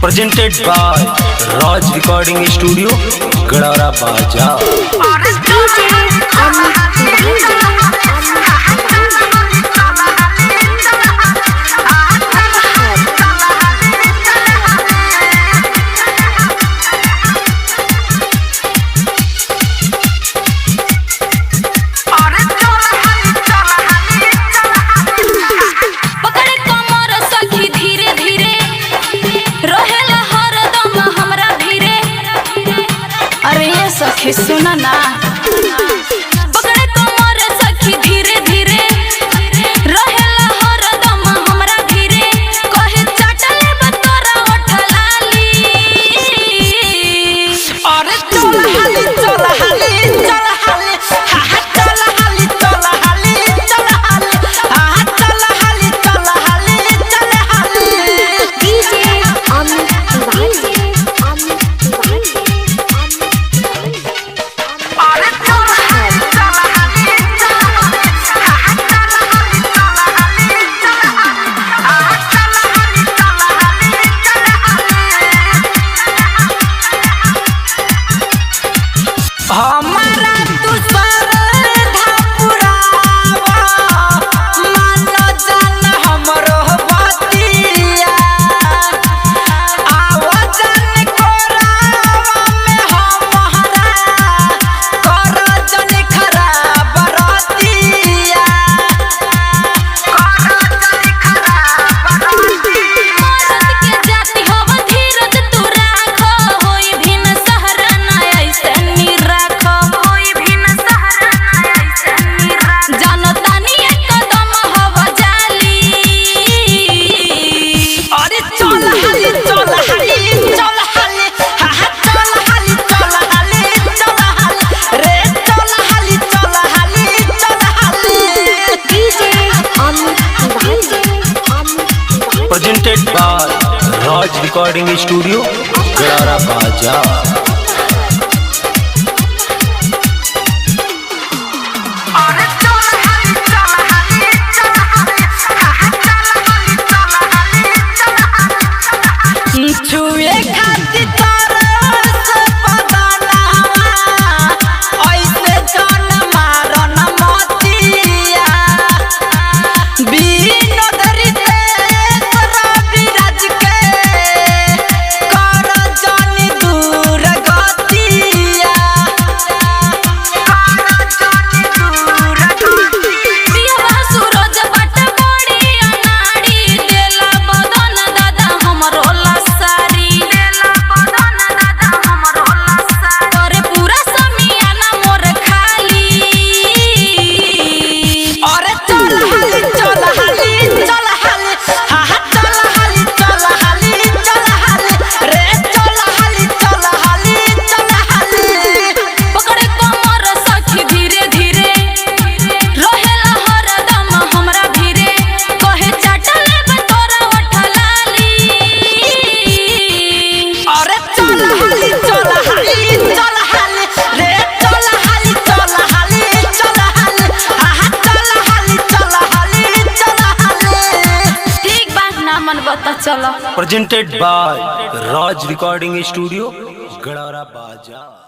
Presented by Raj Recording Studio, Gadara Baja. सुना ना पकड़े कमर सखी धीरे धीरे रहेला हरदम हमरा धीरे कहे चटले बतोरा उठलाली अरे चल हाली चल हाली चल हाली हा चल हाली चल हाली चल हाली हा चल हाली चल हाली चल हाली डीजे अमित तिवारी हमारा तू सरधा पुरावा मानो जान हमरो बतिया आवाजन कोरावा में हमारा कर जन खराब रतिया मरद के जाति होव धीरज तू राखो होई भिन सहरा ना ऐसे निराखो होई भिन सहरा ना ऐसे निराखो जनतानी एकदम होव जाली अरे चल हाली चल हाली चल हाली हा चल हाली चल हाली चल हाली रे चल हाली चल हाली चल हाली DJ Amit Tiwari Presented by Raj Recording Studio, Gadara Baja. अरे चल हाली चल हाली चल हाली हा चल हाली चल हाली चल हाली छुए खातिर तरस बदनवा ऐसे जन मारन मतिया विनोद रितेश रविराज के कर जन दूर गतिया पियवा सूरज बट बड़ी अनाड़ी देला बदन दादा हमरो लसारी देला बदन दादा हमरो लसारी तोरे पूरा समियाना मोर खाली अरे चल हाली चल हाली चल हाली हा चल हाली चल हाली चल हाली रे चल हाली चल हाली चल हाली पकड़े कमर सखी धीरे धीरे रहेला हरदम हमरा धीरे कहे चटले बतोरा उठलाली अरे चल हाली चल हाली चल हाली रे चल हाली चल हाली चल हाली हा चल हाली चल हाली चल हाली ठीक बा ना मन बता चलो Presented by Raj Recording Studio, Gadara Baja.